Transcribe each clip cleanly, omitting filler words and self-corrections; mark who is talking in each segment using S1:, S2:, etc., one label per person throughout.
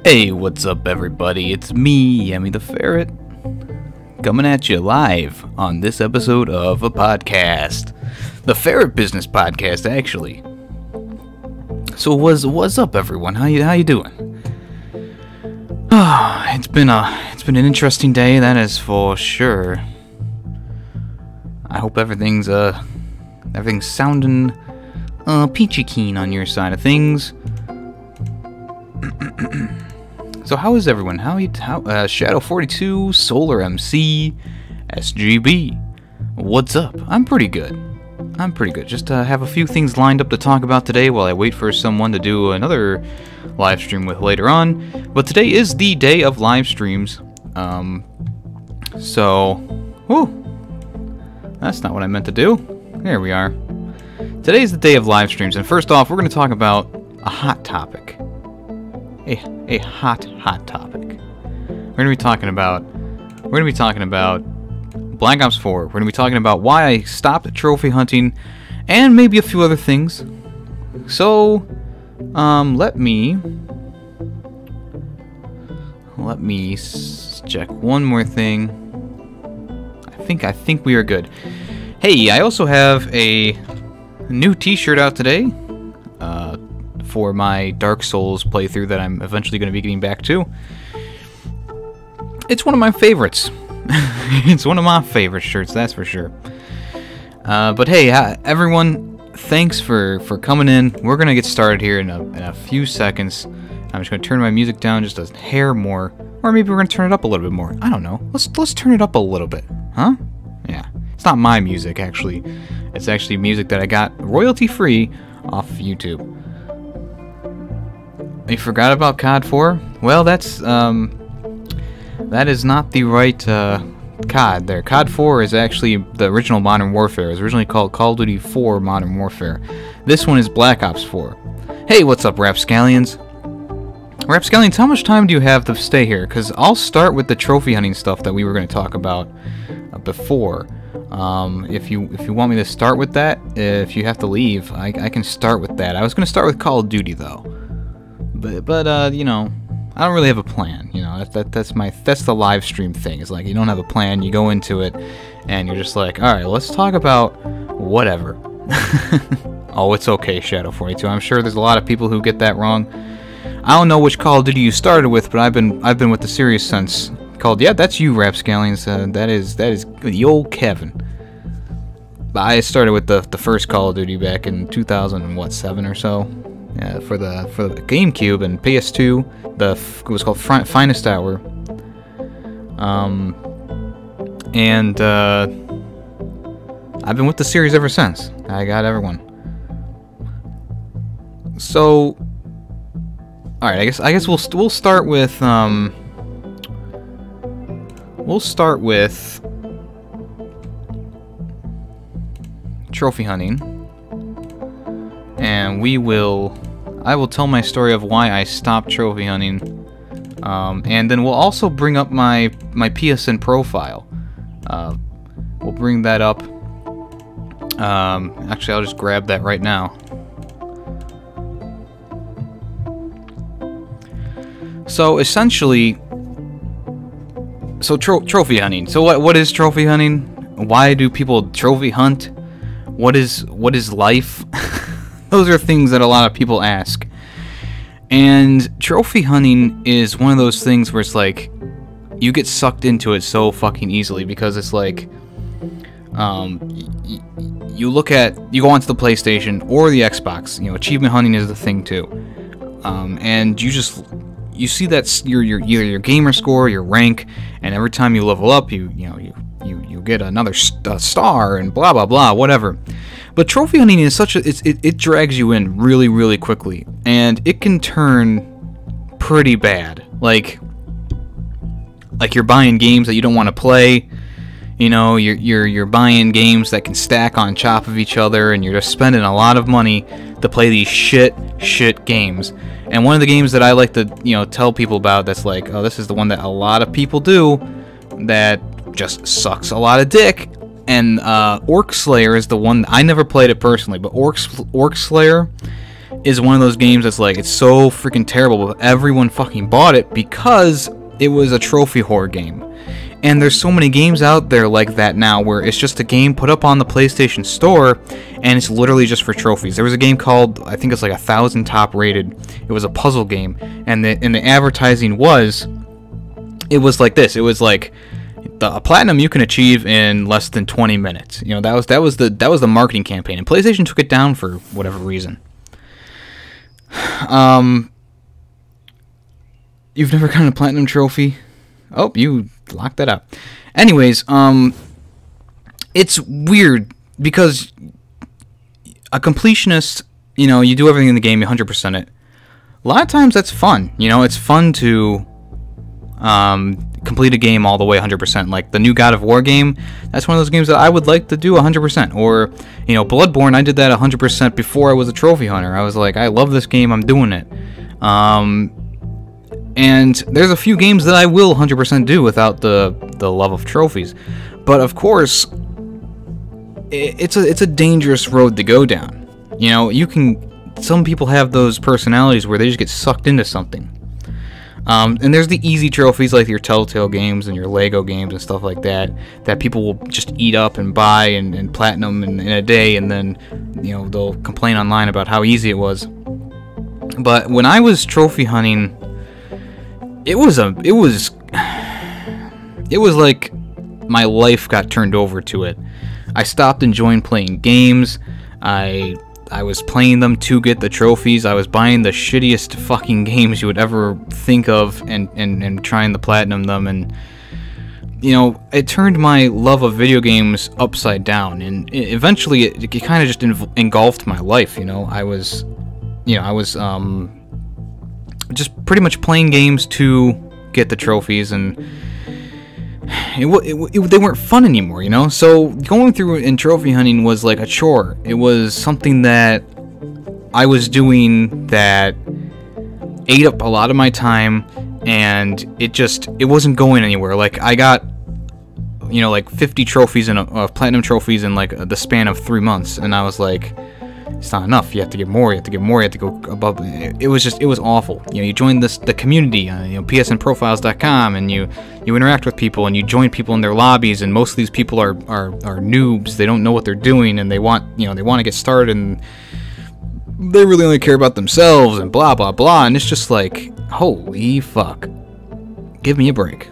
S1: Hey, what's up everybody? It's me, Yemi the Ferret, coming at you live on this episode of a podcast. The Ferret Business Podcast, actually. So what's up everyone? How you doing? It's been an interesting day, that is for sure. I hope everything's sounding peachy keen on your side of things. So how is everyone? How Shadow 42, Solar MC, SGB? What's up? I'm pretty good. Just have a few things lined up to talk about today while I wait for someone to do another live stream with later on. But today is the day of live streams. That's not what I meant to do. There we are. Today's the day of live streams, and first off, we're going to talk about a hot topic. A hot topic. We're gonna be talking about Black Ops 4. We're gonna be talking about why I stopped trophy hunting, and maybe a few other things. So, let me check one more thing. I think we are good. Hey, I also have a new T-shirt out today. For my Dark Souls playthrough that I'm eventually going to be getting back to. It's one of my favorites. It's one of my favorite shirts, that's for sure. But hey, everyone, thanks for coming in. We're going to get started here in a few seconds. I'm just going to turn my music down just a hair more, or maybe we're going to turn it up a little bit more. I don't know. Let's turn it up a little bit, huh? Yeah. It's not my music, actually. It's actually music that I got royalty-free off of YouTube. You forgot about COD 4? Well, that is not the right COD there. COD 4 is actually the original Modern Warfare. It was originally called Call of Duty 4 Modern Warfare. This one is Black Ops 4. Hey, what's up, Rapscallions? Rapscallions, how much time do you have to stay here? Because I'll start with the trophy hunting stuff that we were going to talk about before. If you want me to start with that, if you have to leave, I can start with that. I was going to start with Call of Duty, though. But you know, I don't really have a plan. You know, that's the live stream thing. It's like you don't have a plan. You go into it, and you're just like, all right, let's talk about whatever. Oh, it's okay, Shadow 42. I'm sure there's a lot of people who get that wrong. I don't know which Call of Duty you started with, but I've been with the series since called. Yeah, that's you, Rapscallions. That is the old Kevin. But I started with the first Call of Duty back in 2007 or so. For the GameCube and PS2, it was called Finest Hour. And I've been with the series ever since. I got everyone. So, all right. I guess we'll start with trophy hunting, and I will tell my story of why I stopped trophy hunting, and then we'll also bring up my PSN profile. We'll bring that up. Actually, I'll just grab that right now. So essentially, trophy hunting. So what is trophy hunting? Why do people trophy hunt? What is life? Those are things that a lot of people ask. And trophy hunting is one of those things where it's like you get sucked into it so fucking easily, because it's like you go onto the PlayStation or the Xbox. You know, achievement hunting is the thing too. And you see that your gamer score, your rank, and every time you level up, you get another star and blah blah blah, whatever. But trophy hunting is it drags you in really, really quickly, and it can turn pretty bad. Like you're buying games that you don't want to play. You know, you're buying games that can stack on top of each other, and you're just spending a lot of money to play these shit games. And one of the games that I like to tell people about, that's like, oh, this is the one that a lot of people do, that just sucks a lot of dick. And Orc Slayer is the one. I never played it personally, but Orc Slayer is one of those games that's like, it's so freaking terrible, but everyone fucking bought it because it was a trophy whore game. And there's so many games out there like that now, where it's just a game put up on the PlayStation Store, and it's literally just for trophies. There was a game called, I think it's like 1,000 Top Rated. It was a puzzle game, and the advertising was, it was like this. It was like a platinum you can achieve in less than 20 minutes. You know, that was the marketing campaign, and PlayStation took it down for whatever reason. You've never gotten a platinum trophy? Oh, you locked that up. Anyways, it's weird because a completionist, you know, you do everything in the game, you 100% it. A lot of times that's fun. You know, it's fun to complete a game all the way 100%. Like the new God of War game, that's one of those games that I would like to do 100%. Or, you know, Bloodborne, I did that 100% before I was a trophy hunter. I was like, I love this game, I'm doing it. And there's a few games that I will 100% do without the love of trophies. But of course, it's a dangerous road to go down. You know, some people have those personalities where they just get sucked into something. And there's the easy trophies like your Telltale games and your Lego games and stuff like that people will just eat up and buy and platinum in a day, and then, you know, they'll complain online about how easy it was. But when I was trophy hunting, it was like my life got turned over to it. I stopped enjoying playing games. I was playing them to get the trophies. I was buying the shittiest fucking games you would ever think of and trying to platinum them, and you know, it turned my love of video games upside down, and eventually it kind of just engulfed my life. You know, I was just pretty much playing games to get the trophies, and they weren't fun anymore, you know? So going through and trophy hunting was like a chore. It was something that I was doing that ate up a lot of my time, and it wasn't going anywhere. Like, I got, you know, like 50 trophies platinum trophies in like the span of 3 months, and I was like, it's not enough. You have to get more. You have to get more. You have to go above. It was awful. You know, you join the community, you know, psnprofiles.com, and you interact with people, and you join people in their lobbies, and most of these people are noobs. They don't know what they're doing, and they want to get started, and they really only care about themselves, and blah blah blah. And it's just like, holy fuck, give me a break.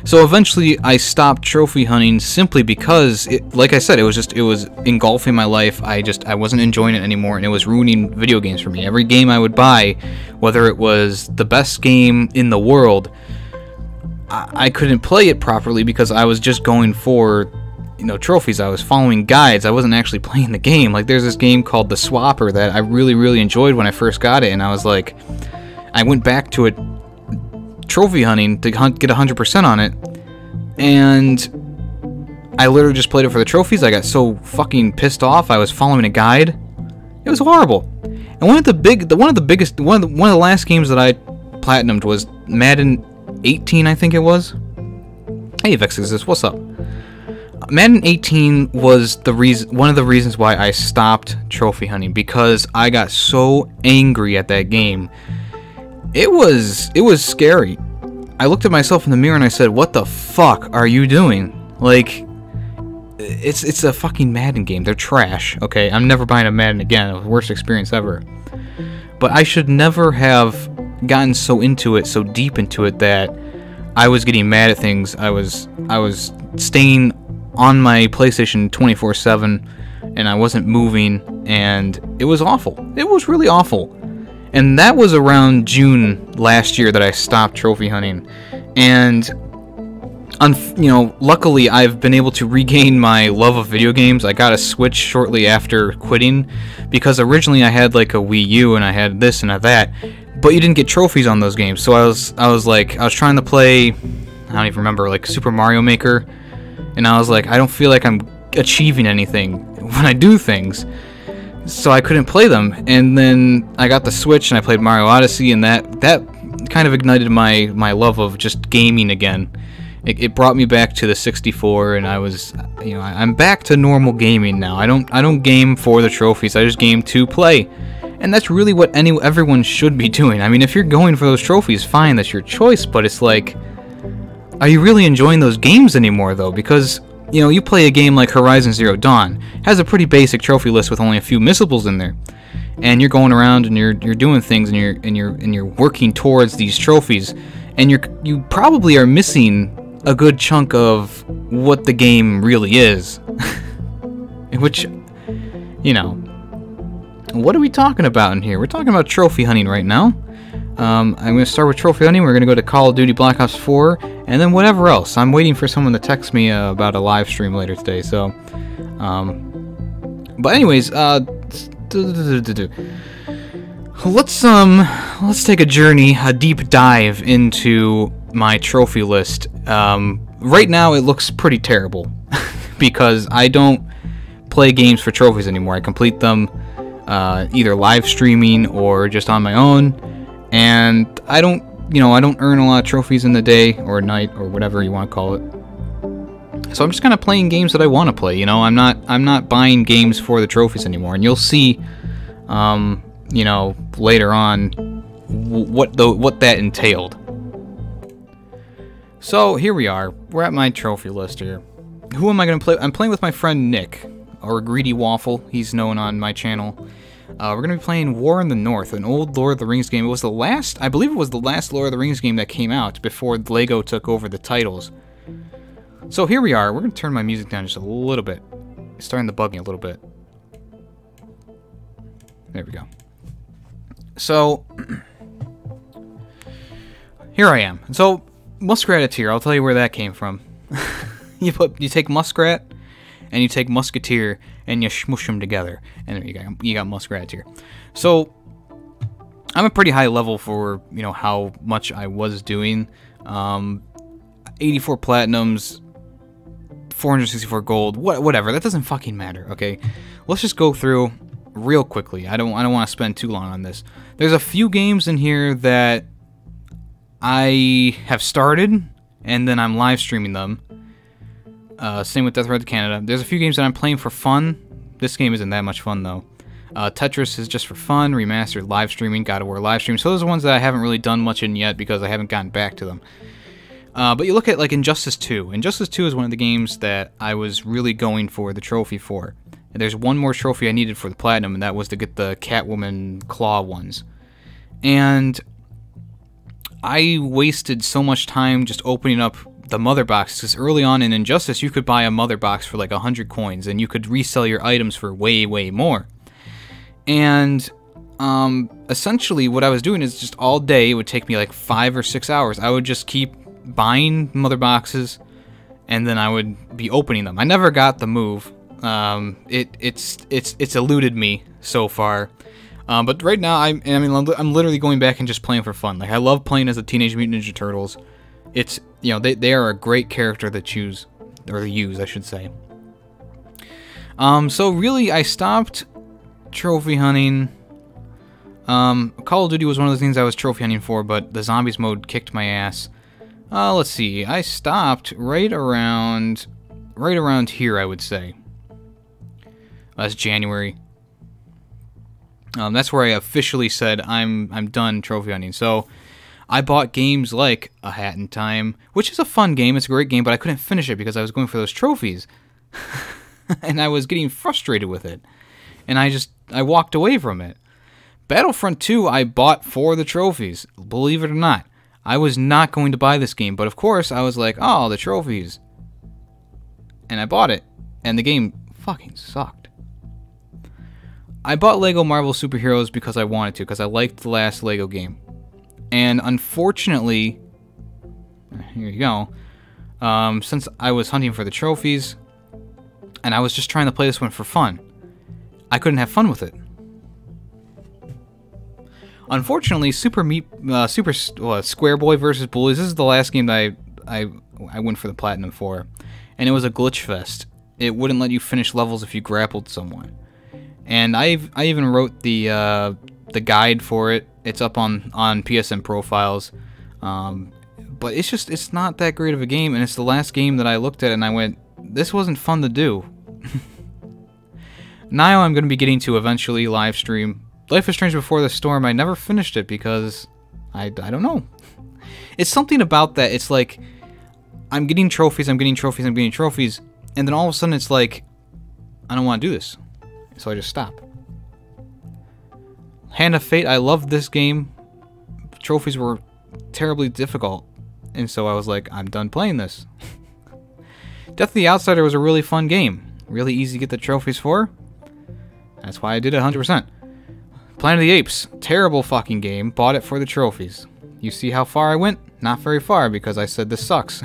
S1: So eventually I stopped trophy hunting simply because, like I said, it was engulfing my life. I wasn't enjoying it anymore, and it was ruining video games for me. Every game I would buy, whether it was the best game in the world, I couldn't play it properly because I was just going for, you know, trophies. I was following guides. I wasn't actually playing the game. Like, there's this game called The Swapper that I really, really enjoyed when I first got it, and I was like, I went back to it trophy hunting to get 100% on it, and I literally just played it for the trophies. I got so fucking pissed off. I was following a guide. It was horrible. And one of the last games that I platinumed was Madden 18, I think it was. Hey, Vexexis, what's up? Madden 18 was one of the reasons why I stopped trophy hunting, because I got so angry at that game. It was scary. I looked at myself in the mirror and I said, what the fuck are you doing? Like, it's a fucking Madden game. They're trash, okay? I'm never buying a Madden again. It was the worst experience ever. But I should never have gotten so into it, so deep into it, that I was getting mad at things. I was staying on my PlayStation 24/7, and I wasn't moving, and it was awful. It was really awful. And that was around June last year that I stopped trophy hunting. And, you know, luckily I've been able to regain my love of video games. I got a Switch shortly after quitting, because originally I had like a Wii U and I had this and that, but you didn't get trophies on those games. So I was trying to play, I don't even remember, like Super Mario Maker, and I was like, I don't feel like I'm achieving anything when I do things. So I couldn't play them, and then I got the Switch and I played Mario Odyssey, and that kind of ignited my love of just gaming again. It brought me back to the 64, and I was, you know, I'm back to normal gaming now. I don't game for the trophies. I just game to play. And that's really what everyone should be doing. I mean, if you're going for those trophies, fine, that's your choice, but it's like, are you really enjoying those games anymore, though? Because, you know, you play a game like Horizon Zero Dawn, has a pretty basic trophy list with only a few missables in there. And you're going around and you're doing things and you're working towards these trophies, and you probably are missing a good chunk of what the game really is. Which, you know, what are we talking about in here? We're talking about trophy hunting right now. I'm going to start with trophy hunting. We're going to go to Call of Duty Black Ops 4, and then whatever else. I'm waiting for someone to text me about a live stream later today. So, but anyways, let's take a journey, a deep dive into my trophy list. Right now, it looks pretty terrible because I don't play games for trophies anymore. I complete them either live streaming or just on my own, and I don't earn a lot of trophies in the day or night or whatever you want to call it. So I'm just kind of playing games that I want to play. You know, I'm not buying games for the trophies anymore, and you'll see, you know, later on what that entailed. So here we are. We're at my trophy list here. Who am I going to play? I'm playing with my friend Nick, or Greedy Waffle. He's known on my channel. We're going to be playing War in the North, an old Lord of the Rings game. It was I believe it was the last Lord of the Rings game that came out before LEGO took over the titles. So here we are. We're going to turn my music down just a little bit. It's starting to bug me a little bit. There we go. So, here I am. So, Muskrat Musketeer, I'll tell you where that came from. You take Muskrat, and you take Musketeer, and you smush them together, and there you got Musketeer. So, I'm a pretty high level for, you know, how much I was doing. 84 platinums, 464 gold, whatever. That doesn't fucking matter. Okay, let's just go through real quickly. I don't want to spend too long on this. There's a few games in here that I have started, and then I'm live streaming them. Same with Death Road to Canada. There's a few games that I'm playing for fun. This game isn't that much fun, though. Tetris is just for fun. Remastered live streaming. God of War live stream. So those are ones that I haven't really done much in yet because I haven't gotten back to them. But you look at, like, Injustice 2. Injustice 2 is one of the games that I was really going for the trophy for. And there's one more trophy I needed for the platinum, and that was to get the Catwoman claw ones. And I wasted so much time just opening up the mother box, because early on in Injustice, you could buy a mother box for like 100 coins, and you could resell your items for way, way more. And essentially what I was doing is just all day, it would take me like 5 or 6 hours. I would just keep buying mother boxes, and then I would be opening them. I never got the move. It's eluded me so far. But right now, I'm literally going back and just playing for fun. Like, I love playing as the Teenage Mutant Ninja Turtles. It's, you know, they are a great character to choose, or to use, I should say. So really, I stopped trophy hunting. Call of Duty was one of the things I was trophy hunting for, but the zombies mode kicked my ass. Let's see, I stopped right around here, I would say. That's January. That's where I officially said I'm done trophy hunting. So I bought games like A Hat in Time, which is a fun game. It's a great game, but I couldn't finish it because I was going for those trophies. And I was getting frustrated with it. And I walked away from it. Battlefront 2 I bought for the trophies, believe it or not. I was not going to buy this game, but of course I was like, oh, the trophies. And I bought it, and the game fucking sucked. I bought Lego Marvel Superheroes because I wanted to, because I liked the last Lego game. And unfortunately, here you go, since I was hunting for the trophies, and I was just trying to play this one for fun, I couldn't have fun with it. Unfortunately, Square Boy vs. Bullies, this is the last game that I went for the platinum for, and it was a glitch fest. It wouldn't let you finish levels if you grappled someone. And I even wrote the guide for it. It's up on PSN profiles, but it's not that great of a game, and it's the last game that I looked at and I went, this wasn't fun to do. Now I'm going to be getting to eventually live stream Life is Strange Before the Storm, I never finished it because I don't know. It's something about that. It's like I'm getting trophies, I'm getting trophies, I'm getting trophies, and then all of a sudden it's like I don't want to do this. So I just stop. Hand of Fate, I loved this game. Trophies were terribly difficult, and so I was like, I'm done playing this. Death of the Outsider was a really fun game. Really easy to get the trophies for. That's why I did it 100%. Planet of the Apes, terrible fucking game. Bought it for the trophies. You see how far I went? Not very far, because I said this sucks.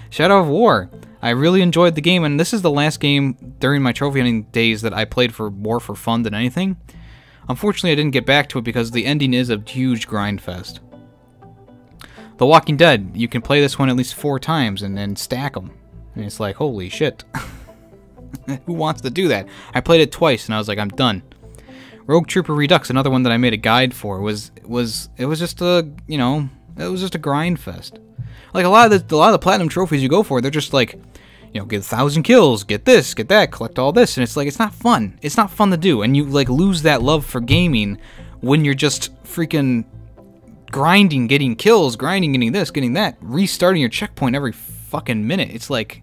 S1: Shadow of War. I really enjoyed the game, and this is the last game during my trophy hunting days that I played more for fun than anything. Unfortunately, I didn't get back to it because the ending is a huge grind fest. The Walking Dead. You can play this one at least 4 times and then stack them. And it's like, holy shit. Who wants to do that? I played it twice, and I was like, I'm done. Rogue Trooper Redux, another one that I made a guide for, it was just a, you know, it was just a grind fest. Like a lot of the platinum trophies you go for, they're just like, you know, get 1,000 kills, get this, get that, collect all this, and it's like, it's not fun. It's not fun to do, and you like lose that love for gaming when you're just freaking grinding, getting kills, grinding, getting this, getting that, restarting your checkpoint every fucking minute. It's like,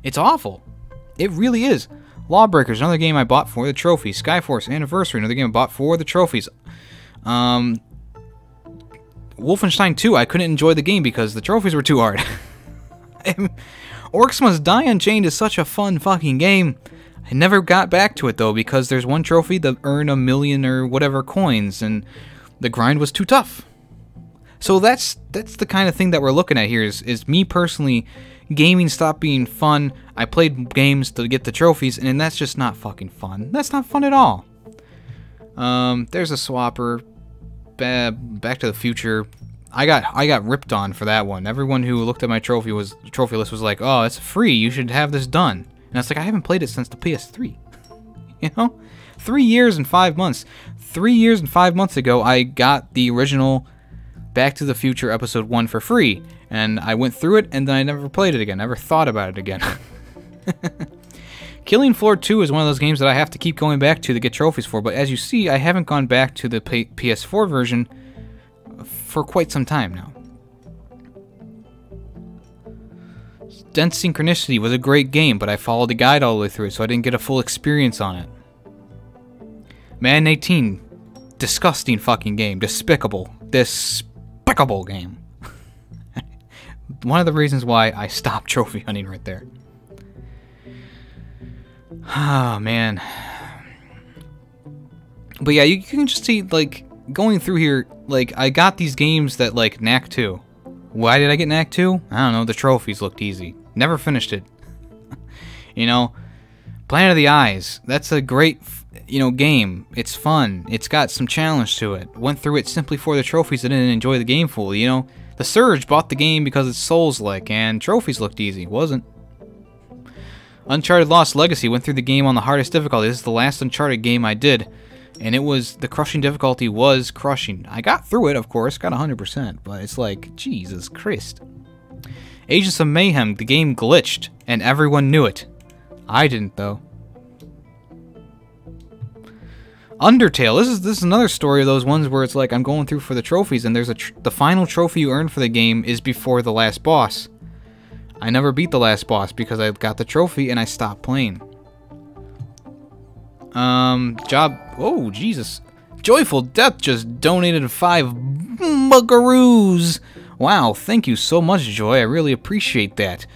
S1: it's awful. It really is. Lawbreakers, another game I bought for the trophies. Skyforce Anniversary, another game I bought for the trophies. Wolfenstein 2, I couldn't enjoy the game because the trophies were too hard. Orcs Must Die Unchained is such a fun fucking game. I never got back to it though because there's one trophy that earn 1 million or whatever coins, and the grind was too tough. So that's the kind of thing that we're looking at here is me personally, gaming stopped being fun. I played games to get the trophies, and that's just not fucking fun. That's not fun at all. There's a swapper. Back to the Future. I got ripped on for that one. Everyone who looked at my trophy list was like, "Oh, it's free. You should have this done." And it's like, I haven't played it since the PS3. You know, 3 years and 5 months. 3 years and 5 months ago, I got the original Back to the Future Episode 1 for free, and I went through it, and then I never played it again. Never thought about it again. Killing Floor 2 is one of those games that I have to keep going back to get trophies for, but as you see, I haven't gone back to the PS4 version for quite some time now. Dense Synchronicity was a great game, but I followed the guide all the way through it, so I didn't get a full experience on it. Madden 18, disgusting fucking game. Despicable game. One of the reasons why I stopped trophy hunting right there. Oh, man. But yeah, you can just see, like, going through here, like, I got these games that, like, Knack 2. Why did I get Knack 2? I don't know, the trophies looked easy. Never finished it. You know, Planet of the Eyes, that's a great, you know, game. It's fun. It's got some challenge to it. Went through it simply for the trophies. I didn't enjoy the game fully, you know. The Surge bought the game because it's Souls-like, and trophies looked easy. It wasn't. Uncharted Lost Legacy, went through the game on the hardest difficulty. This is the last Uncharted game I did, and it was, the crushing difficulty was crushing. I got through it, of course, got 100%, but it's like, Jesus Christ. Agents of Mayhem, the game glitched, and everyone knew it. I didn't, though. Undertale, this is another story of those ones where it's like I'm going through for the trophies, and there's the final trophy you earn for the game is before the last boss. I never beat the last boss because I got the trophy and I stopped playing. Oh, Jesus. Joyful Death just donated 5 buckaroos. Wow, thank you so much, Joy. I really appreciate that.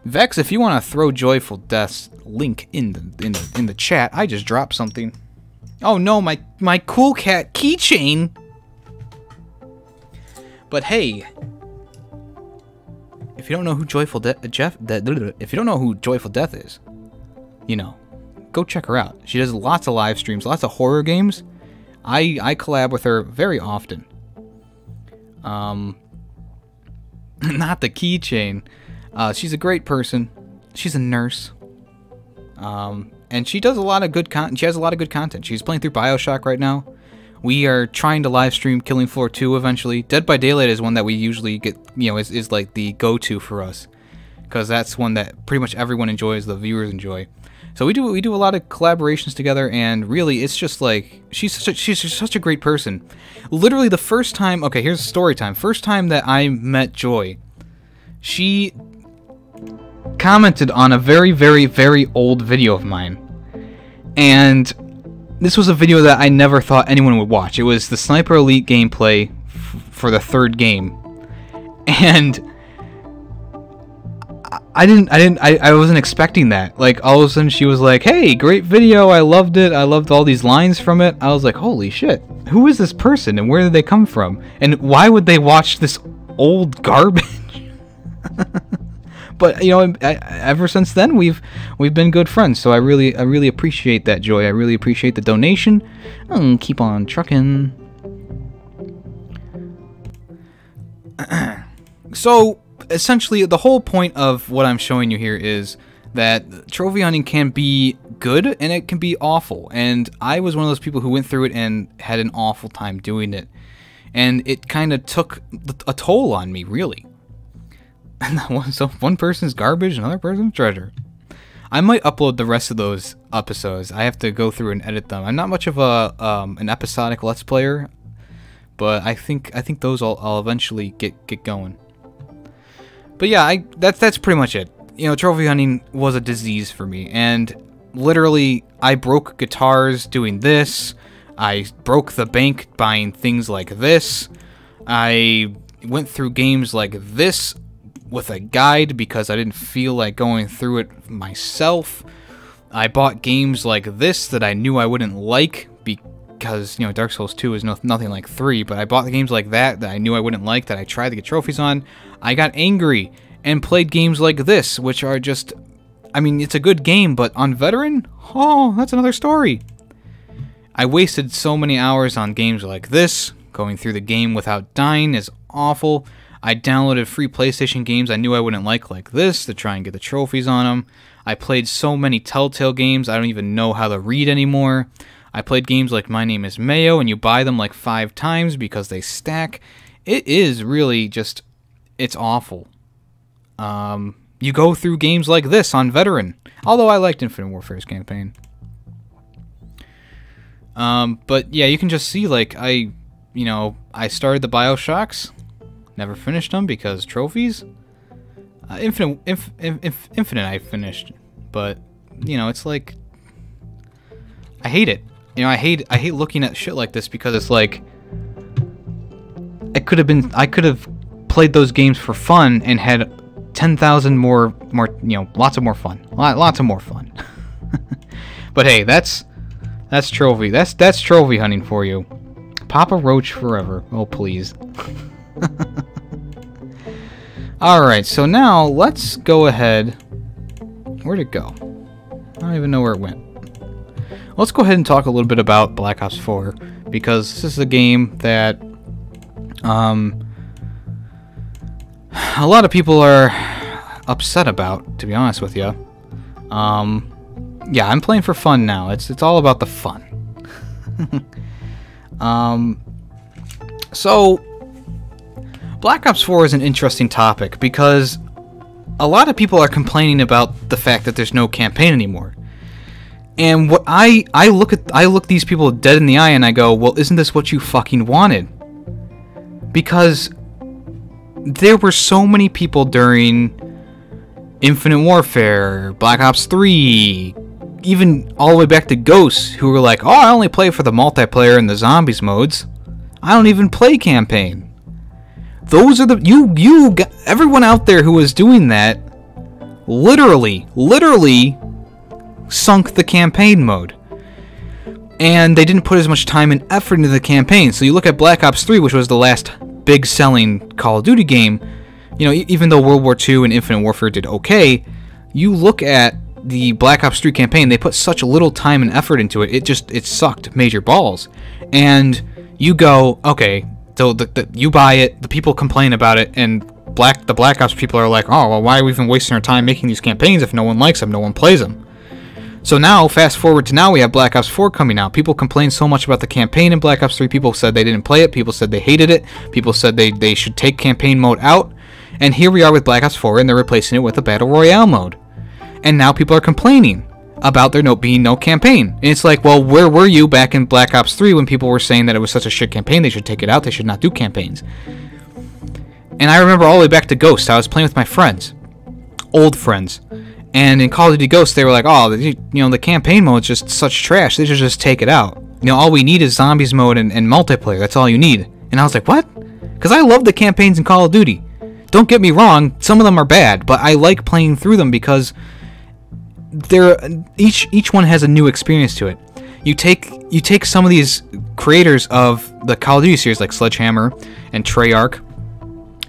S1: Vex, if you want to throw Joyful Death's link in the chat, I just dropped something. Oh no, my Cool Cat keychain. But hey, if you don't know who Joyful Death is, you know, go check her out. She does lots of live streams, lots of horror games. I collab with her very often. Not the keychain. She's a great person. She's a nurse. And she does a lot of good content. She has a lot of good content. She's playing through BioShock right now. We are trying to live stream Killing Floor 2 eventually. Dead by Daylight is one that we usually get, you know, is like the go-to for us. because that's one that pretty much everyone enjoys, the viewers enjoy. So we do a lot of collaborations together, and really, it's just like she's such a great person. Literally, the first time, okay, here's story time. First time that I met Joy, she commented on a very, very, very old video of mine, and this was a video that I never thought anyone would watch. It was the Sniper Elite gameplay for the third game, and I wasn't expecting that. Like, all of a sudden she was like, hey, great video, I loved it, I loved all these lines from it. I was like, holy shit, who is this person and where did they come from? And why would they watch this old garbage? But, you know, ever since then, we've been good friends, so I really appreciate that, Joy. I really appreciate the donation. Keep on trucking. So, essentially, the whole point of what I'm showing you here is that trophy hunting can be good and it can be awful. And I was one of those people who went through it and had an awful time doing it. And it kind of took a toll on me, really. And so one person's garbage, another person's treasure. I might upload the rest of those episodes. I have to go through and edit them. I'm not much of an episodic Let's Player, but I think those I'll eventually get going. But yeah, that's pretty much it. You know, trophy hunting was a disease for me, and literally I broke guitars doing this. I broke the bank buying things like this. I went through games like this with a guide because I didn't feel like going through it myself. I bought games like this that I knew I wouldn't like because, you know, Dark Souls 2 is nothing like 3, but I bought the games like that I knew I wouldn't like, that I tried to get trophies on. I got angry and played games like this, which are just, I mean, it's a good game, but on Veteran, oh, that's another story. I wasted so many hours on games like this. Going through the game without dying is awful. I downloaded free PlayStation games I knew I wouldn't like this, to try and get the trophies on them. I played so many Telltale games I don't even know how to read anymore. I played games like My Name is Mayo, and you buy them like 5 times because they stack. It is really just, it's awful. You go through games like this on Veteran, although I liked Infinite Warfare's campaign. But yeah, you can just see, like, I started the BioShocks, never finished them because trophies. Infinite I finished, but, you know, it's like, I hate it. You know, I hate looking at shit like this because it's like, I could have played those games for fun and had 10,000 more, you know, lots of more fun. Lots of more fun. But hey, that's trophy. That's trophy hunting for you. Papa Roach forever. Oh, please. Alright, so now let's go ahead. Where'd it go? I don't even know where it went. Let's go ahead and talk a little bit about Black Ops 4, because this is a game that a lot of people are upset about, to be honest with you. Yeah, I'm playing for fun now. It's all about the fun. So Black Ops 4 is an interesting topic because a lot of people are complaining about the fact that there's no campaign anymore. And what I look these people dead in the eye and I go, well, isn't this what you fucking wanted? Because there were so many people during Infinite Warfare, Black Ops 3, even all the way back to Ghosts, who were like, oh, I only play for the multiplayer and the zombies modes. I don't even play campaign. Those are the everyone out there who was doing that literally sunk the campaign mode. And they didn't put as much time and effort into the campaign. So you look at Black Ops 3, which was the last big selling Call of Duty game, you know, even though World War II and Infinite Warfare did okay, you look at the Black Ops 3 campaign, they put such little time and effort into it, it sucked major balls. And you go, okay, so you buy it, the people complain about it, and the Black Ops people are like, oh, well, why are we even wasting our time making these campaigns if no one likes them, no one plays them? So now, fast forward to now, we have Black Ops 4 coming out. People complain so much about the campaign in Black Ops 3. People said they didn't play it. People said they hated it. People said they should take campaign mode out. And here we are with Black Ops 4, and they're replacing it with a Battle Royale mode. And now people are complaining about there being no campaign. And it's like, well, where were you back in Black Ops 3 when people were saying that it was such a shit campaign, they should take it out, they should not do campaigns? And I remember all the way back to Ghost. I was playing with my friends, old friends. And in Call of Duty Ghost, they were like, oh, you know, the campaign mode's just such trash, they should just take it out. You know, all we need is zombies mode and multiplayer, that's all you need. And I was like, what? Because I love the campaigns in Call of Duty. Don't get me wrong, some of them are bad, but I like playing through them because each one has a new experience to it. You take some of these creators of the Call of Duty series, like Sledgehammer and Treyarch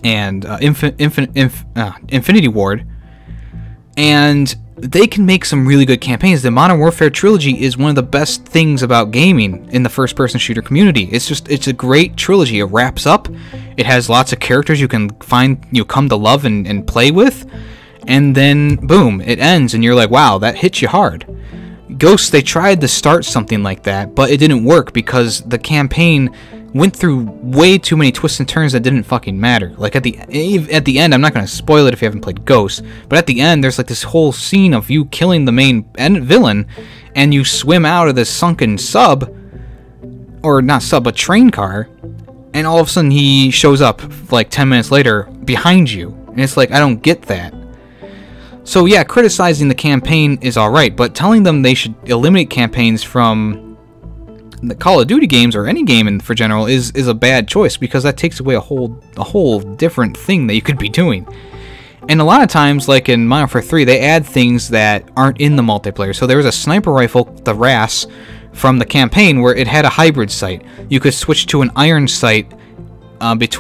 S1: and Infinity Ward, and they can make some really good campaigns. The Modern Warfare trilogy is one of the best things about gaming in the first-person shooter community. It's a great trilogy. It wraps up. It has lots of characters you can come to love and play with, and then boom, it ends, and you're like, wow, that hits you hard. Ghosts, they tried to start something like that, but it didn't work because the campaign went through way too many twists and turns that didn't fucking matter. Like at the end, I'm not going to spoil it if you haven't played Ghosts, but at the end there's like this whole scene of you killing the main villain, and you swim out of this sunken sub, or not sub, but train car, and all of a sudden he shows up like 10 minutes later behind you, and it's like, I don't get that. So yeah, criticizing the campaign is alright, but telling them they should eliminate campaigns from the Call of Duty games, or any game for general, is a bad choice, because that takes away a whole different thing that you could be doing. And a lot of times, like in Modern Warfare 3, they add things that aren't in the multiplayer. So there was a sniper rifle, the RAS, from the campaign where it had a hybrid sight. You could switch to an iron sight,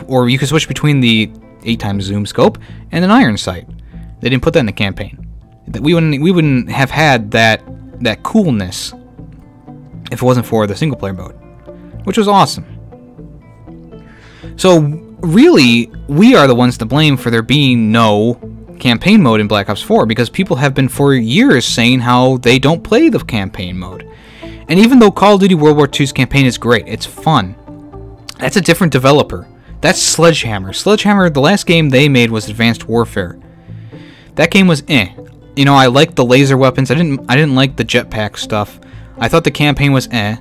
S1: or you could switch between the 8x zoom scope and an iron sight. They didn't put that in the campaign. We wouldn't have had that coolness if it wasn't for the single player mode, which was awesome. So really, we are the ones to blame for there being no campaign mode in Black Ops 4, because people have been for years saying how they don't play the campaign mode. And even though Call of Duty World War II's campaign is great, it's fun, that's a different developer. That's Sledgehammer. Sledgehammer, the last game they made was Advanced Warfare. That game was eh. You know, I liked the laser weapons. I didn't like the jetpack stuff. I thought the campaign was eh.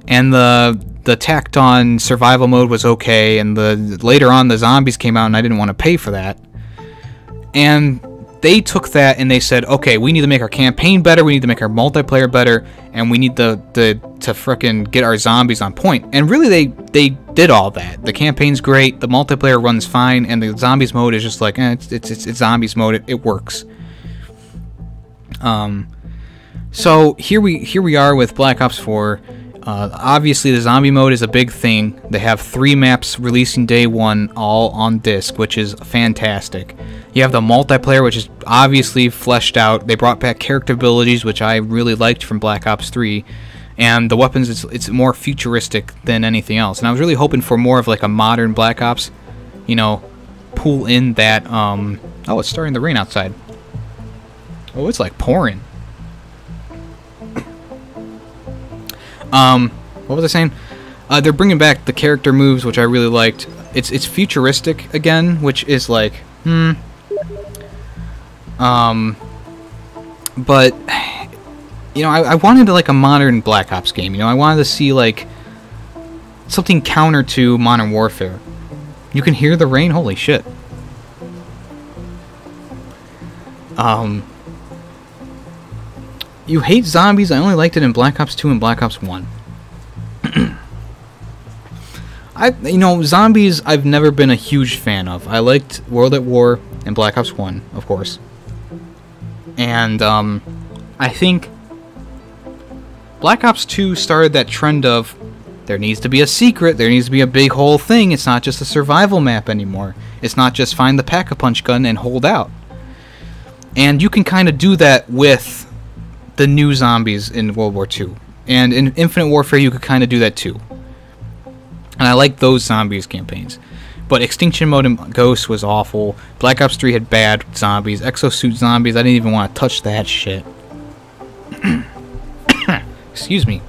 S1: And the tacked on survival mode was okay, and later on the zombies came out and I didn't want to pay for that. And they took that and they said, okay, we need to make our campaign better, we need to make our multiplayer better, and we need to frickin' get our zombies on point. And really they did all that. The campaign's great, the multiplayer runs fine, and the zombies mode is just like, it's zombies mode, it works. So here we are with Black Ops 4. Obviously the zombie mode is a big thing. They have 3 maps releasing day 1, all on disc, which is fantastic. You have the multiplayer, which is obviously fleshed out. They brought back character abilities, which I really liked from Black Ops 3. And the weapons, it's more futuristic than anything else. And I was really hoping for more of like a modern Black Ops, you know, pull in that, oh, it's starting to rain outside. Oh, it's like pouring. What was I saying? They're bringing back the character moves, which I really liked. It's futuristic again, which is like, but, you know, I wanted like a modern Black Ops game. You know, I wanted to see like something counter to Modern Warfare. You can hear the rain? Holy shit. You hate zombies? I only liked it in Black Ops 2 and Black Ops 1. You know, zombies I've never been a huge fan of. I liked World at War and Black Ops 1, of course. And, I think Black Ops 2 started that trend of, there needs to be a secret, there needs to be a big whole thing, it's not just a survival map anymore. It's not just find the pack-a-punch gun and hold out. And you can kind of do that with the new zombies in World War II. And in Infinite Warfare, you could kind of do that too. And I like those zombies campaigns. But Extinction Mode in Ghost was awful. Black Ops 3 had bad zombies. Exosuit zombies, I didn't even want to touch that shit. Excuse me.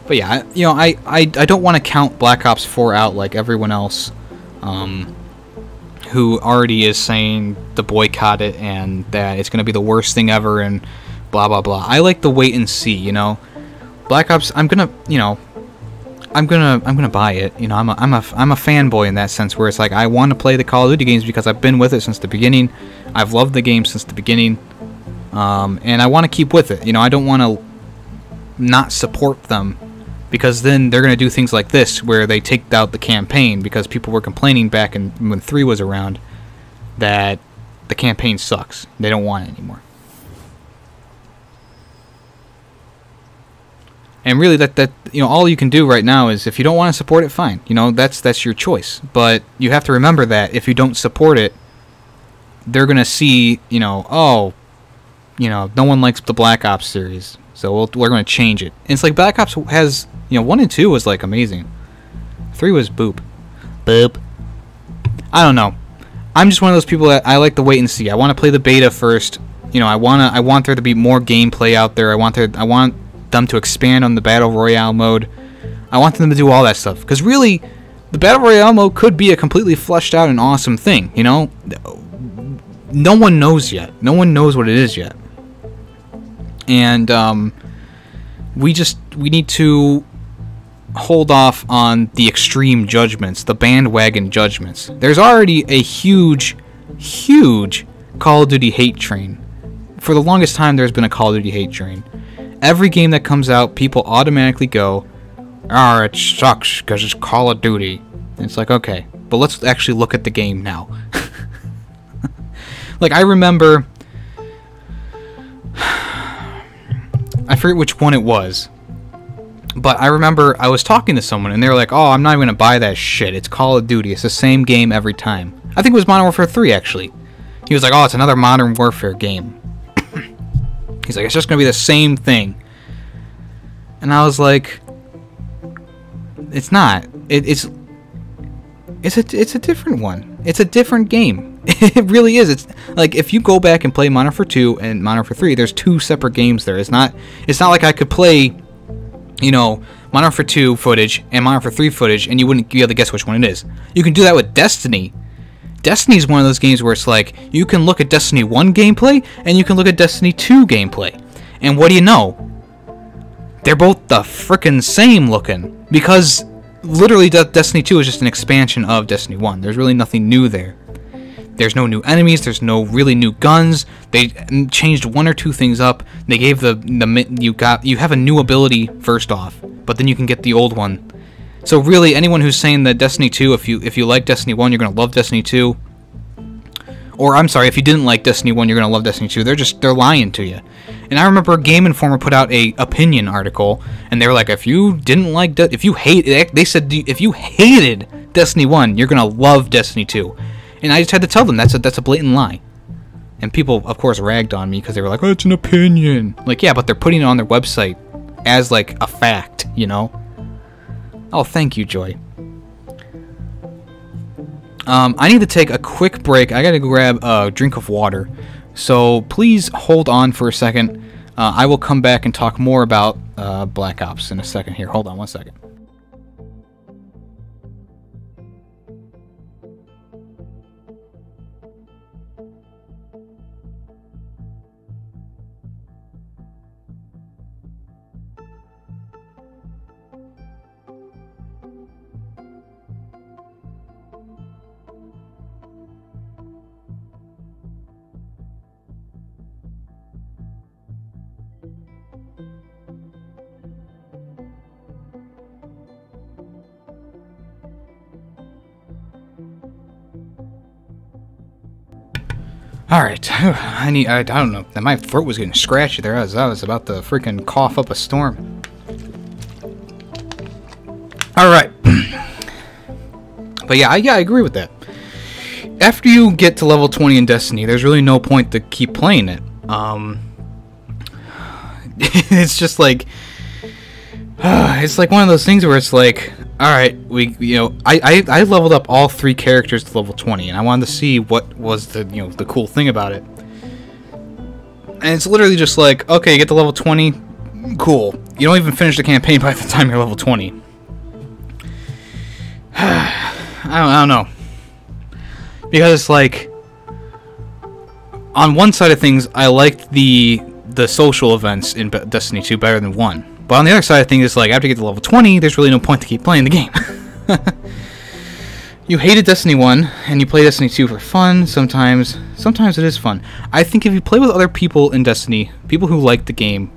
S1: But yeah, I don't want to count Black Ops 4 out like everyone else, who already is saying to boycott it and that it's going to be the worst thing ever and blah blah blah. I like to wait and see, you know. Black Ops, I'm gonna buy it. You know, I'm a fanboy in that sense, where it's like I want to play the Call of Duty games because I've been with it since the beginning. I've loved the game since the beginning, and I want to keep with it. You know, I don't want to not support them, because then they're going to do things like this, where they take out the campaign, because people were complaining back when 3 was around that the campaign sucks. They don't want it anymore. And really, that you know, all you can do right now is, if you don't want to support it, fine. You know, that's your choice. But you have to remember that if you don't support it, they're going to see, you know, oh, you know, no one likes the Black Ops series, so we're going to change it. And it's like Black Ops has, you know, 1 and 2 was like amazing. 3 was boop. Boop. I don't know. I'm just one of those people that I like to wait and see. I want to play the beta first. You know, I want there to be more gameplay out there. I want them to expand on the Battle Royale mode. I want them to do all that stuff. Because really, the Battle Royale mode could be a completely fleshed out and awesome thing, you know? No one knows yet. No one knows what it is yet. And we need to hold off on the extreme judgments, the bandwagon judgments. There's already a huge Call of Duty hate train. For the longest time, there's been a Call of Duty hate train. Every game that comes out, people automatically go, "Ah, it sucks because it's Call of Duty." And it's like, okay, but let's actually look at the game now. Like, I remember, I forget which one it was, but I remember I was talking to someone and they were like, "Oh, I'm not even gonna buy that shit. It's Call of Duty. It's the same game every time." I think it was Modern Warfare 3, actually. He was like, "Oh, it's another Modern Warfare game." He's like, "It's just gonna be the same thing." And I was like, "It's not. It's a different one. It's a different game. It really is. It's like, if you go back and play Modern Warfare 2 and Modern Warfare 3, there's 2 separate games there. It's not like I could play, you know, Modern Warfare 2 footage and Modern Warfare 3 footage and you wouldn't be able to guess which one it is. You can do that with Destiny. Destiny is one of those games where it's like, you can look at Destiny 1 gameplay and you can look at Destiny 2 gameplay. And what do you know? They're both the frickin' same looking. Because literally Destiny 2 is just an expansion of Destiny 1. There's really nothing new there. There's no new enemies. There's no really new guns. They changed 1 or 2 things up. They gave you have a new ability first off, but then you can get the old one. So really, anyone who's saying that Destiny 2, if you like Destiny 1, you're gonna love Destiny 2, or I'm sorry, if you didn't like Destiny 1, you're gonna love Destiny 2. They're lying to you. And I remember Game Informer put out a opinion article, and they were like, if you didn't like, they said if you hated Destiny 1, you're gonna love Destiny 2. And I just had to tell them that's a blatant lie. And people, of course, ragged on me because they were like, "Oh, it's an opinion." Like, yeah, but they're putting it on their website as like a fact, you know. Oh, thank you, Joy. I need to take a quick break. I gotta go grab a drink of water. So please hold on for a second. I will come back and talk more about Black Ops in a second here. Hold on one second. Alright, I don't know, my throat was getting scratchy there as I was about to freaking cough up a storm. Alright. But yeah, I agree with that. After you get to level 20 in Destiny, there's really no point to keep playing it. It's just like, it's like one of those things where it's like, alright, I leveled up all 3 characters to level 20, and I wanted to see what was the cool thing about it. And it's literally just like, okay, you get to level 20, Cool. You don't even finish the campaign by the time you're level 20. I don't know. Because it's like, on one side of things, I liked the social events in Destiny 2 better than 1. But on the other side of things, it's like, after you get to level 20, there's really no point to keep playing the game. You hated Destiny 1, and you play Destiny 2 for fun. Sometimes it is fun. I think if you play with other people in Destiny, people who like the game,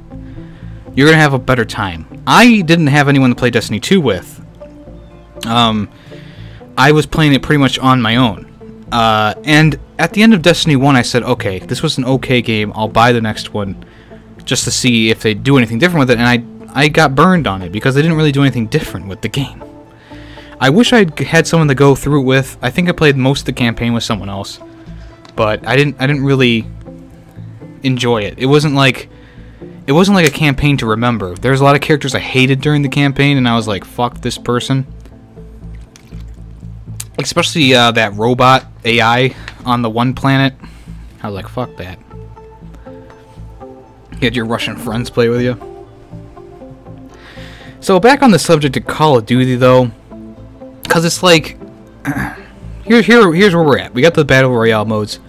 S1: you're going to have a better time. I didn't have anyone to play Destiny 2 with. I was playing it pretty much on my own. And at the end of Destiny 1, I said, okay, this was an okay game. I'll buy the next one just to see if they do anything different with it. And I got burned on it because they didn't really do anything different with the game. I wish I had someone to go through it with. I think I played most of the campaign with someone else, but I didn't really enjoy it. It wasn't like a campaign to remember. There's a lot of characters I hated during the campaign, and I was like, fuck this person. Especially that robot AI on the one planet. I was like, fuck that. You had your Russian friends play with you. So back on the subject of Call of Duty, though, because it's like, here's where we're at. We got the Battle Royale modes.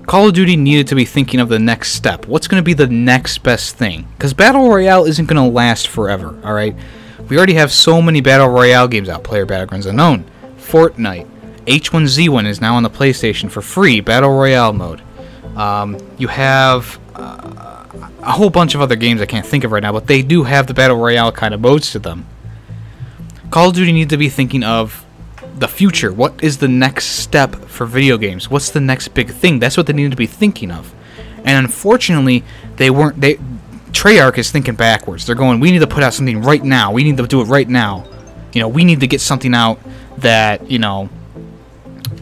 S1: Call of Duty needed to be thinking of the next step. What's going to be the next best thing? Because Battle Royale isn't going to last forever, alright? We already have so many Battle Royale games out. Player Battlegrounds Unknown, Fortnite, H1Z1 is now on the PlayStation for free, Battle Royale mode. You have a whole bunch of other games I can't think of right now, but they do have the Battle Royale kind of modes to them. Call of Duty needs to be thinking of the future. What is the next step for video games? What's the next big thing? That's what they need to be thinking of. And unfortunately, Treyarch is thinking backwards. They're going, we need to put out something right now. We need to do it right now. You know, we need to get something out that, you know,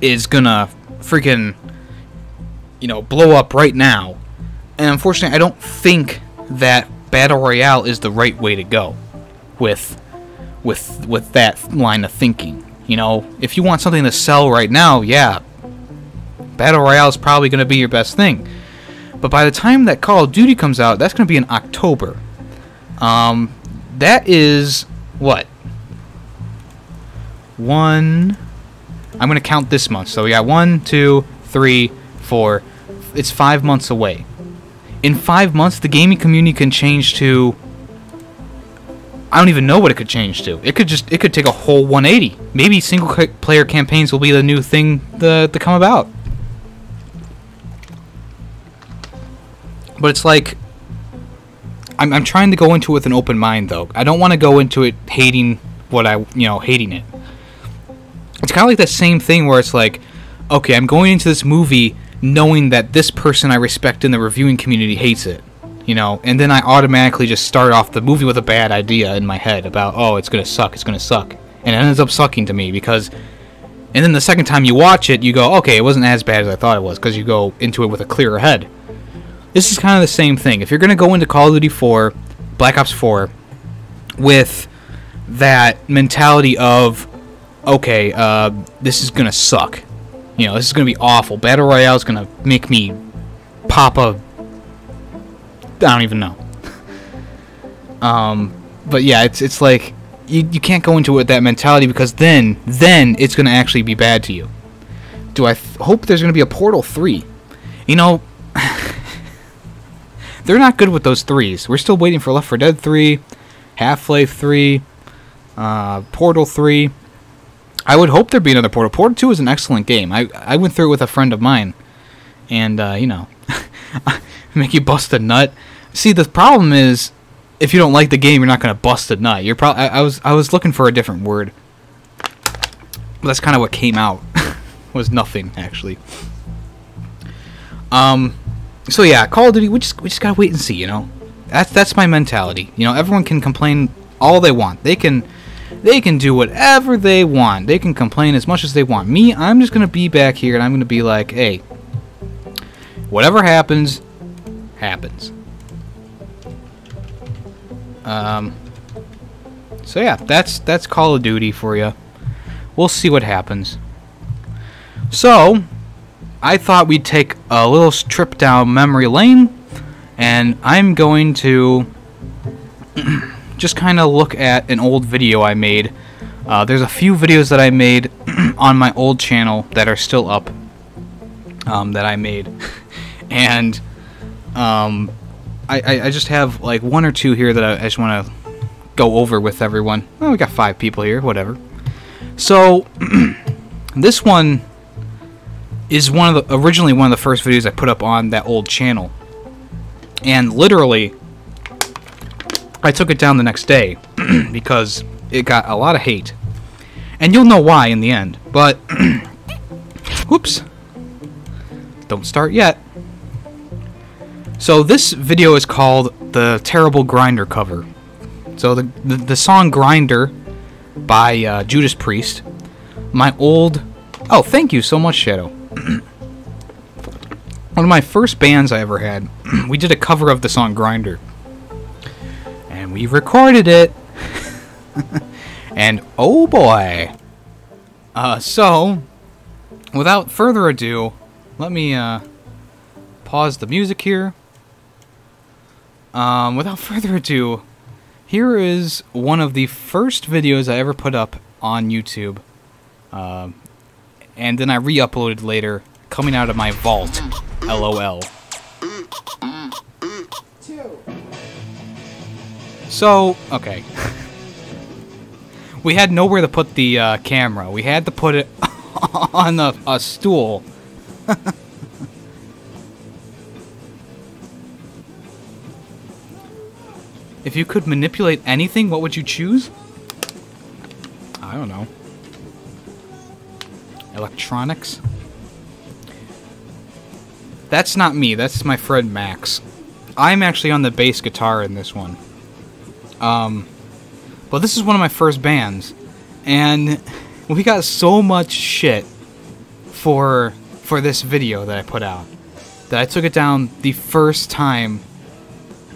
S1: is gonna freaking, you know, blow up right now. And unfortunately, I don't think that Battle Royale is the right way to go with that line of thinking. You know, if you want something to sell right now, yeah, Battle Royale is probably going to be your best thing. But by the time that Call of Duty comes out, that's going to be in October. That is, what? I'm going to count this month. So we got 1, 2, 3, 4. It's 5 months away. In 5 months, the gaming community can change to, I don't even know what it could change to. It could take a whole 180. Maybe single player campaigns will be the new thing to come about. But it's like, I'm trying to go into it with an open mind, though. I don't want to go into it hating hating it. It's kind of like that same thing where it's like, okay, I'm going into this movie knowing that this person I respect in the reviewing community hates it. You know, and then I automatically just start off the movie with a bad idea in my head about, oh, it's gonna suck, and it ends up sucking to me because, and then the second time you watch it, you go, okay, it wasn't as bad as I thought it was, because you go into it with a clearer head. This is kind of the same thing. If you're gonna go into Call of Duty 4, Black Ops 4, with that mentality of, okay, this is gonna suck, you know, this is gonna be awful, Battle Royale is gonna make me pop a, I don't even know. But yeah, it's like you can't go into it with that mentality, because then it's gonna actually be bad to you. Do I hope there's gonna be a Portal 3? You know, they're not good with those 3s. We're still waiting for Left 4 Dead 3, Half-Life 3, Portal 3. I would hope there'd be another Portal. Portal 2 is an excellent game. I went through it with a friend of mine, and you know, make you bust a nut. See, the problem is, if you don't like the game, you're not gonna bust a nut. You're probably I was looking for a different word, but that's kind of what came out. Was nothing, actually. So yeah, Call of Duty. We just gotta wait and see. You know, that's my mentality. You know, everyone can complain all they want. They can do whatever they want. They can complain as much as they want. Me, I'm just gonna be back here, and I'm gonna be like, hey, whatever happens, happens. So yeah, that's Call of Duty for you. We'll see what happens. So, I thought we'd take a little trip down memory lane, and I'm going to just kind of look at an old video I made. There's a few videos that I made on my old channel that are still up, that I made, and I just have like one or two here that I just want to go over with everyone. Well, we got 5 people here, whatever. So this one is originally one of the first videos I put up on that old channel, and literally I took it down the next day because it got a lot of hate, and you'll know why in the end. But whoops, don't start yet. So this video is called the Terrible Grinder cover. So the song Grinder by Judas Priest, my old... Oh, thank you so much, Shadow. One of my first bands I ever had, we did a cover of the song Grinder. And we recorded it. And oh boy. So, without further ado, let me pause the music here. Without further ado, here is one of the first videos I ever put up on YouTube. And then I re-uploaded later, coming out of my vault. LOL. So, okay. We had nowhere to put the camera. We had to put it on a stool. If you could manipulate anything, what would you choose? I don't know. Electronics? That's not me, that's my friend Max. I'm actually on the bass guitar in this one. But this is one of my first bands, and we got so much shit for this video that I put out that I took it down the first time,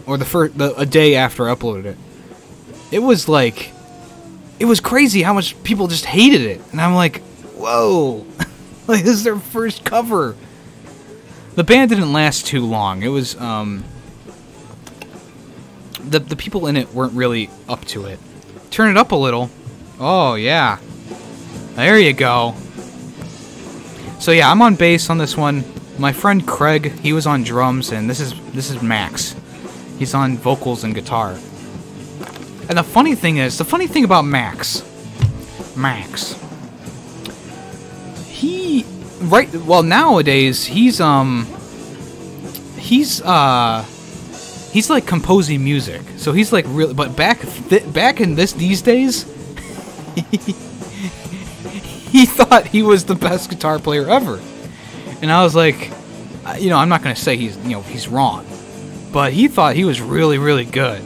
S1: or a day after I uploaded it. It was like, it was crazy how much people just hated it, and I'm like, whoa, like this is their first cover. The band didn't last too long. It was the people in it weren't really up to it. Turn it up a little. Oh yeah, there you go. So yeah, I'm on bass on this one. My friend Craig, he was on drums, and this is Max. He's on vocals and guitar. And the funny thing about Max, nowadays he's like composing music. So he's like really, but back in these days, he thought he was the best guitar player ever. And I was like, you know, I'm not gonna say he's wrong, but he thought he was really, really good.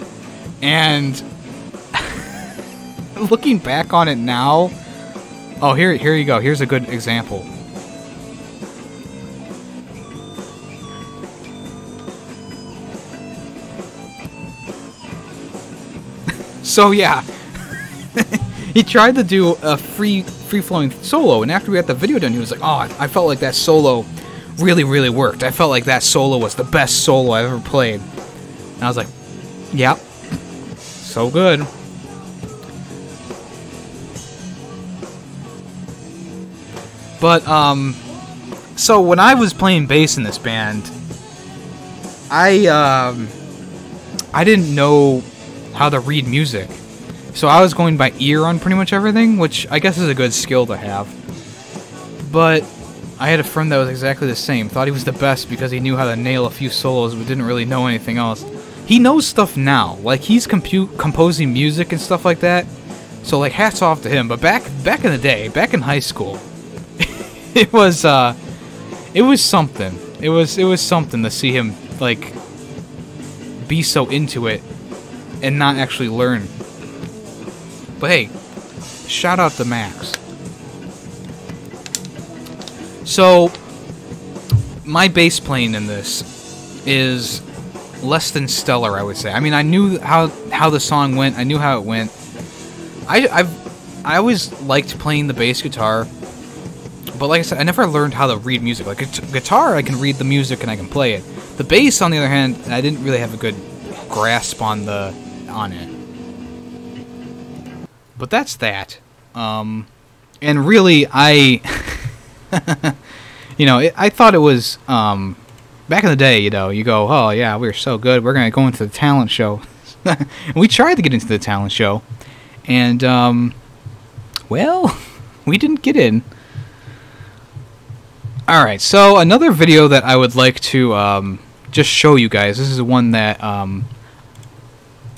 S1: And looking back on it now, oh, here you go. Here's a good example. So yeah, he tried to do a free-flowing solo, and after we got the video done, he was like, "Oh, I felt like that solo really, really worked. I felt like that solo was the best solo I've ever played." And I was like, "Yep, so good." But so when I was playing bass in this band, I didn't know how to read music, so I was going by ear on pretty much everything, which I guess is a good skill to have. But I had a friend that was exactly the same, thought he was the best because he knew how to nail a few solos but didn't really know anything else. He knows stuff now, like he's composing music and stuff like that, so like hats off to him. But back in the day, back in high school, it was something. It was something to see him like be so into it and not actually learn. But hey, shout out to Max. So my bass playing in this is less than stellar, I would say. I mean, I knew how the song went. I knew how it went. I always liked playing the bass guitar, but like I said, I never learned how to read music. Like guitar, I can read the music and I can play it. The bass, on the other hand, I didn't really have a good grasp on the on it. But that's that. And really, I, I thought it was, back in the day, you go, oh yeah, we were so good, we're gonna go into the talent show. And we tried to get into the talent show, and, well, we didn't get in. Alright, so another video that I would like to, just show you guys, this is one that,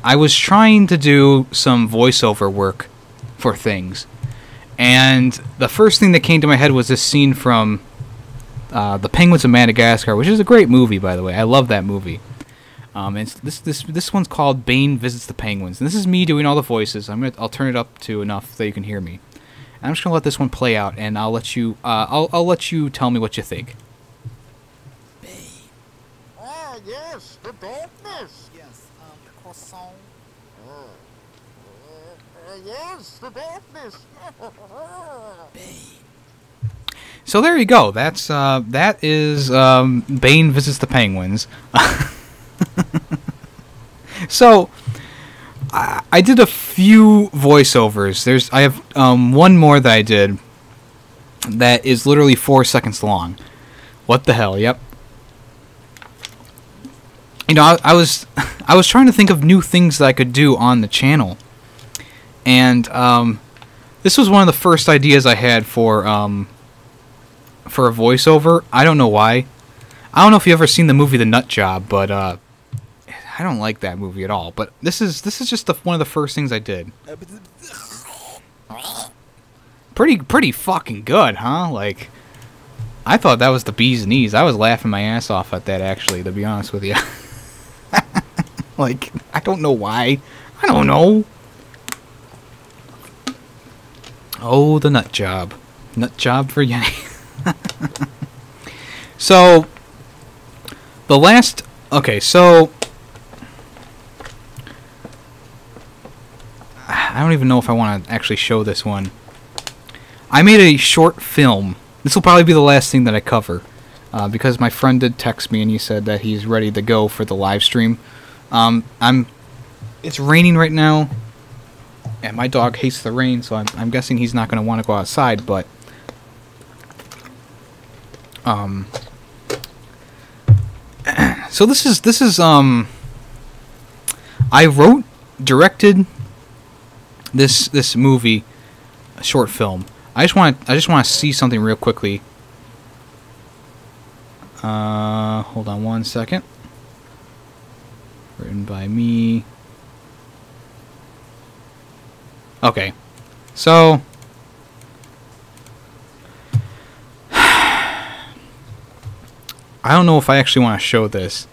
S1: I was trying to do some voiceover work for things, and the first thing that came to my head was this scene from The Penguins of Madagascar, which is a great movie, by the way. I love that movie. And this one's called Bane Visits the Penguins, and this is me doing all the voices. I'll turn it up to enough that you can hear me. And I'm just gonna let this one play out, and I'll let you I'll let you tell me what you think.
S2: Bane. Ah, yes, the darkness. Yes, croissant. Yes, the darkness. Bane.
S1: So there you go. That is Bane Visits the Penguins. So I did a few voiceovers. I have one more that I did that is literally 4 seconds long. What the hell? Yep. I was trying to think of new things that I could do on the channel, and this was one of the first ideas I had for a voiceover. I don't know why. I don't know if you ever seen the movie The Nut Job, but I don't like that movie at all. But this is just one of the first things I did. Pretty fucking good, huh? Like, I thought that was the bee's knees. I was laughing my ass off at that, actually, to be honest with you. Like, I don't know why. I don't know. Oh, the nut job. Nut job for Yenny. So, the last... Okay, so... I don't even know if I want to actually show this one. I made a short film. This will probably be the last thing that I cover. Because my friend did text me and he said that he's ready to go for the live stream. It's raining right now, and my dog hates the rain, so I'm guessing he's not going to want to go outside, but so this is I wrote, directed this movie, a short film. I just want to see something real quickly. Hold on one second. Written by me. Okay, so I don't know if I actually want to show this,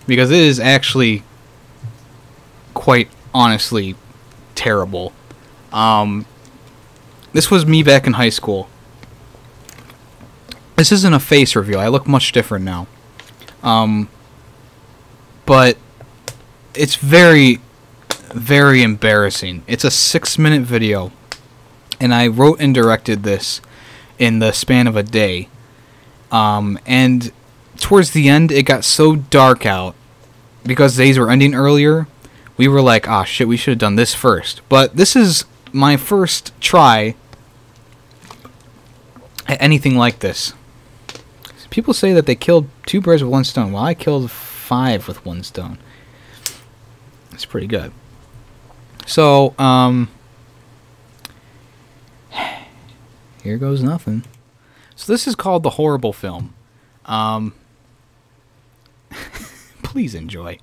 S1: because it is actually quite honestly terrible. This was me back in high school. This isn't a face reveal. I look much different now. But it's very, very embarrassing. It's a 6-minute video, and I wrote and directed this in the span of a day. And towards the end, it got so dark out, because days were ending earlier. We were like, ah, shit, we should have done this first. But this is my first try at anything like this. People say that they killed 2 birds with 1 stone. Well, I killed 5 with 1 stone. That's pretty good. So, here goes nothing. So this is called The Horrible Film. Please enjoy.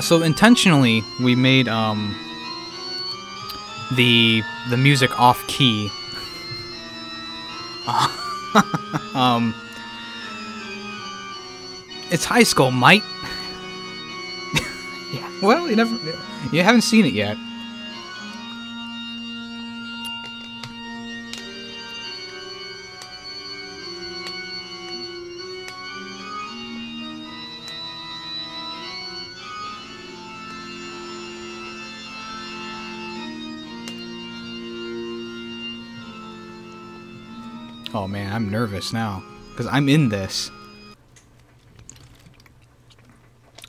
S1: So intentionally, we made the music off key. It's high school, mate. Yeah, well, you haven't seen it yet. Oh man, I'm nervous now. Because I'm in this.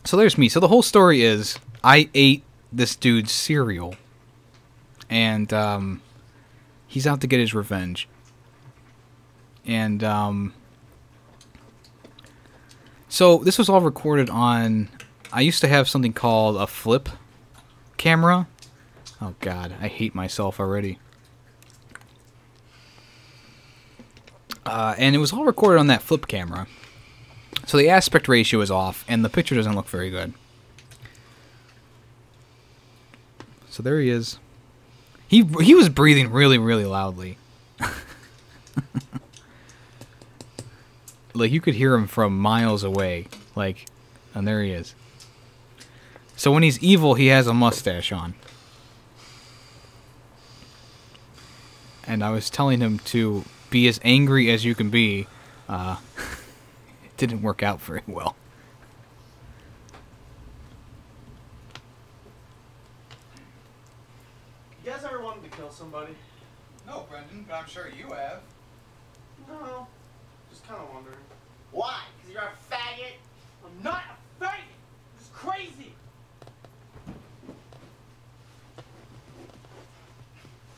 S1: So there's me. So the whole story is, I ate this dude's cereal. And, he's out to get his revenge. And, so this was all recorded on... I used to have something called a flip camera. Oh god, I hate myself already. And it was all recorded on that flip camera. So the aspect ratio is off, and the picture doesn't look very good. So there he is. He was breathing really, really loudly. Like, you could hear him from miles away. Like, and there he is. So when he's evil, he has a mustache on. And I was telling him to be as angry as you can be. It didn't work out very well.
S3: You guys ever wanted to kill somebody?
S1: No, Brendan, but I'm sure you have.
S3: No. Just kind of wondering.
S2: Why? Because you're a faggot?
S3: I'm not a faggot! It's crazy!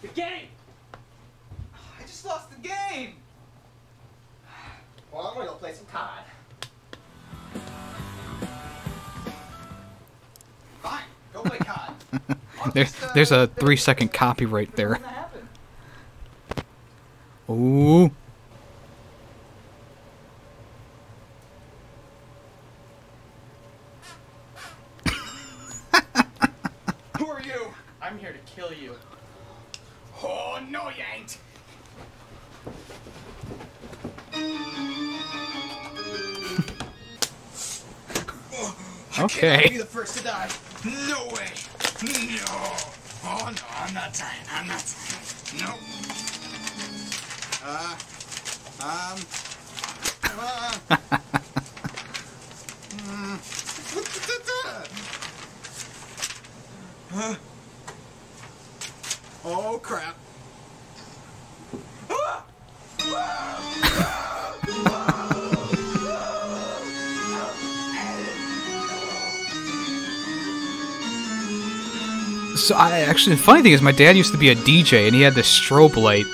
S3: The game!
S1: I just lost the game!
S2: Well, I'm gonna go play some COD.
S1: Fine, go play COD. There's a 3-second copyright there. Ooh.
S3: Who are you? I'm here to kill you. Oh, no you ain't!
S1: Okay.
S3: I'll be the first to die. No way. No. Oh no, I'm not dying. I'm not dying. No. Oh crap.
S1: So actually, the funny thing is, my dad used to be a DJ, and he had this strobe light.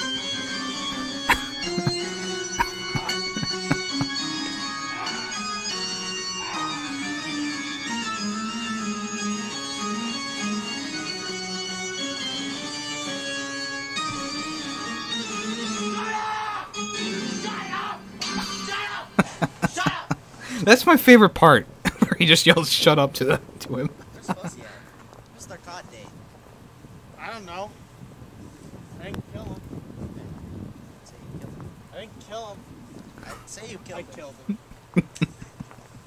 S1: That's my favorite part, where he just yells "shut up" to him.
S2: Where's Fuzzy at? What's their COD date?
S3: I don't know. I didn't kill him.
S2: Say you killed him.
S3: I didn't kill him.
S2: I say you killed
S3: I
S2: him.
S3: killed him.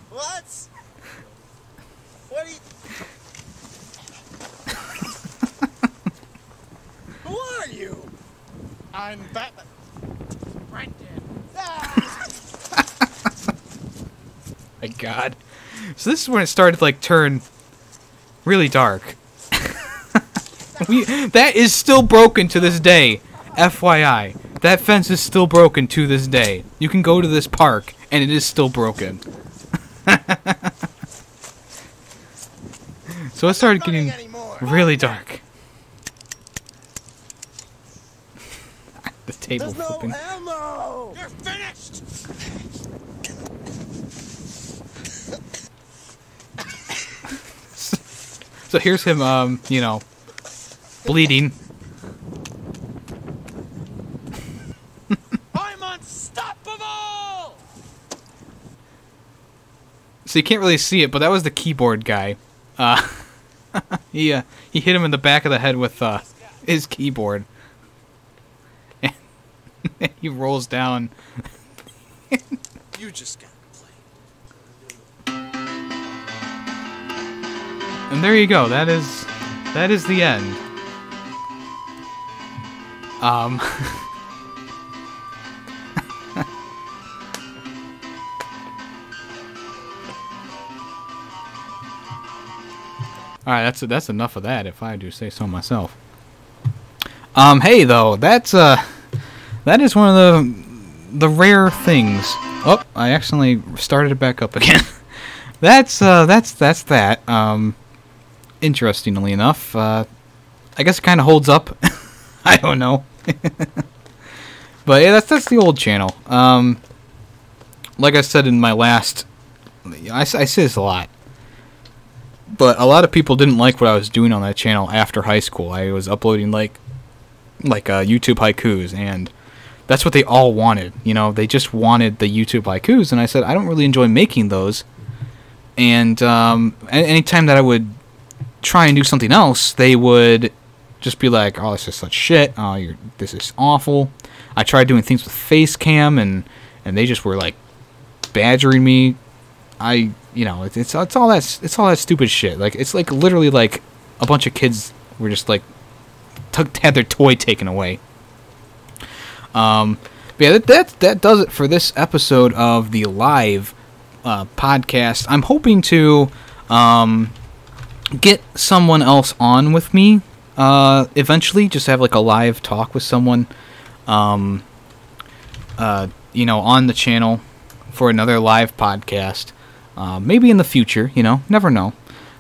S2: What? What are you... Who are you?
S3: I'm Batman. Brendan.
S1: My God. So this is when it started to like turn really dark. That is still broken to this day. FYI. That fence is still broken to this day. You can go to this park and it is still broken. So it started getting really dark. The table
S2: There's no
S1: flipping.
S2: ammo!
S3: You're finished!
S1: So here's him, you know, bleeding.
S3: I'm unstoppable!
S1: So you can't really see it, but that was the keyboard guy. He hit him in the back of the head with his keyboard. And he rolls down.
S2: You just got played.
S1: And there you go. That is the end. All right, that's enough of that, if I do say so myself. Hey though, that is one of the the rare things. Oh, I accidentally started it back up again. That's that. Interestingly enough, I guess it kind of holds up. I don't know. But yeah, that's the old channel. Like I said in my last, I say this a lot, but a lot of people didn't like what I was doing on that channel after high school. I was uploading like YouTube haikus, and that's what they all wanted. You know, they just wanted the YouTube haikus, and I said I don't really enjoy making those. And anytime that I would try and do something else, they would just be like, "Oh, this is such shit. Oh, this is awful." I tried doing things with face cam, and they just were like badgering me. It's all that stupid shit. Like, it's like literally like a bunch of kids were just like had their toy taken away. But yeah, that does it for this episode of the live podcast. I'm hoping to get someone else on with me eventually. Just have like a live talk with someone, on the channel for another live podcast. Maybe in the future, never know.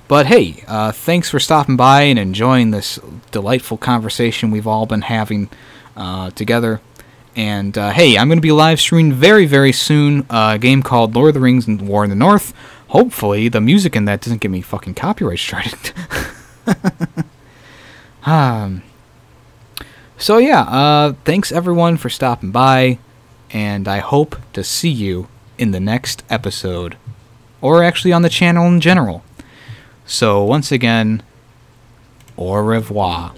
S1: But hey, thanks for stopping by and enjoying this delightful conversation we've all been having together. And hey, I'm going to be live streaming very, very soon a game called Lord of the Rings and War in the North. Hopefully, the music in that doesn't get me fucking copyright striked. So yeah, thanks everyone for stopping by, and I hope to see you in the next episode, or actually on the channel in general. So once again, au revoir.